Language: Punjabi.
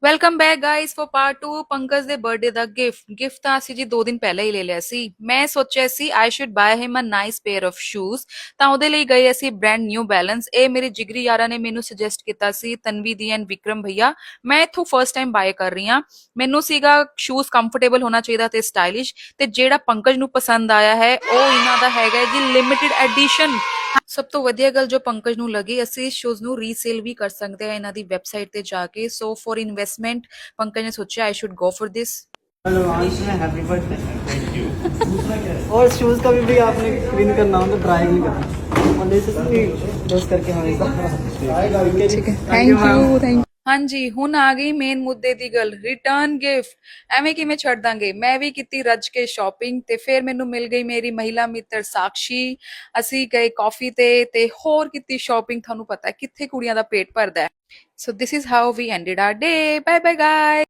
Welcome back guys for part 2 Pankaj ਦੇ ਬਰਥਡੇ ਦਾ ਗਿਫਟ ਤਾਂ ਅਸੀਂ ਜੀ 2 ਦਿਨ ਪਹਿਲਾਂ ਹੀ ਲੈ ਲਿਆ ਸੀ। ਮੈਂ ਸੋਚਿਆ ਸੀ I should buy him a nice pair of shoes. ਤਾਂ ਉਹਦੇ ਲਈ ਗਏ ਅਸੀਂ ਬ੍ਰਾਂਡ ਨਿਊ ਬੈਲੈਂਸ। ਇਹ ਮੇਰੇ ਜਿਗਰੀ ਯਾਰਾਂ ਨੇ ਮੈਨੂੰ ਸੁਜੈਸਟ ਕੀਤਾ ਸੀ, ਤਨਵੀ ਦੀ ਐਂਡ ਵਿਕਰਮ ਭਈਆ। ਮੈਂ ਇਥੋਂ ਫਰਸਟ ਟਾਈਮ ਬਾਏ ਕਰ ਰਹੀ ਹਾਂ। ਮੈਨੂੰ ਸੀਗਾ ਸ਼ੂਜ਼ ਕੰਫਰਟੇਬਲ ਹੋਣਾ ਚਾਹੀਦਾ ਤੇ ਸਟਾਈਲਿਸ਼, ਤੇ ਜਿਹੜਾ ਪੰਕਜ ਨੂੰ ਪਸੰਦ ਆਇਆ ਹੈ ਉਹ ਇਹਨਾਂ ਦਾ ਹੈਗਾ ਜੀ ਲਿਮਿਟਿਡ ਐਡੀਸ਼ਨ। ਸਭ ਤੋਂ ਵਧੀਆ ਗੱਲ ਜੋ ਪੰਕਜ ਨੂੰ ਲੱਗੀ, ਅਸੀਂ ਇਸ ਸ਼ੂਜ਼ ਨੂੰ ਰੀਸੇਲ ਵੀ ਕਰ ਸਕਦੇ ਹਾਂ ਇਹਨਾਂ ਦੀ ਵੈਬਸਾਈਟ ਤੇ ਜਾ ਕੇ। ਸੋ ਫॉर ਇਨਵੈਸਟਮੈਂਟ ਪੰਕਜ ਨੇ ਸੋਚਿਆ I should go for this. Advance में हैप्पी बर्थडे। Thank you. और शूज़ का भी आपने क्लीन करना हो तो ड्राई नहीं करना, अननेसेसरी डस्ट करके हमेशा। ठीक है, थैंक यू थैंक। ਹਾਂਜੀ ਹੁਣ ਆ ਗਈ ਮੇਨ ਮੁੱਦੇ ਦੀ ਗੱਲ, ਰਿਟਰਨ ਗਿਫਟ। ਐਵੇਂ ਕਿਵੇਂ ਛੱਡ ਦਾਂਗੇ। ਮੈਂ ਵੀ ਕੀਤੀ ਰੱਜ ਕੇ ਸ਼ਾਪਿੰਗ ਤੇ ਫਿਰ ਮੈਨੂੰ ਮਿਲ ਗਈ ਮੇਰੀ ਮਹਿਲਾ ਮਿੱਤਰ ਸਾਕਸ਼ੀ। ਅਸੀਂ ਗਏ ਕਾਫੀ ਤੇ ਹੋਰ ਕੀਤੀ ਸ਼ਾਪਿੰਗ। ਤੁਹਾਨੂੰ ਪਤਾ ਹੈ ਕਿੱਥੇ ਕੁੜੀਆਂ ਦਾ ਪੇਟ ਭਰਦਾ ਹੈ। So this is how we ended our day. Bye bye guys.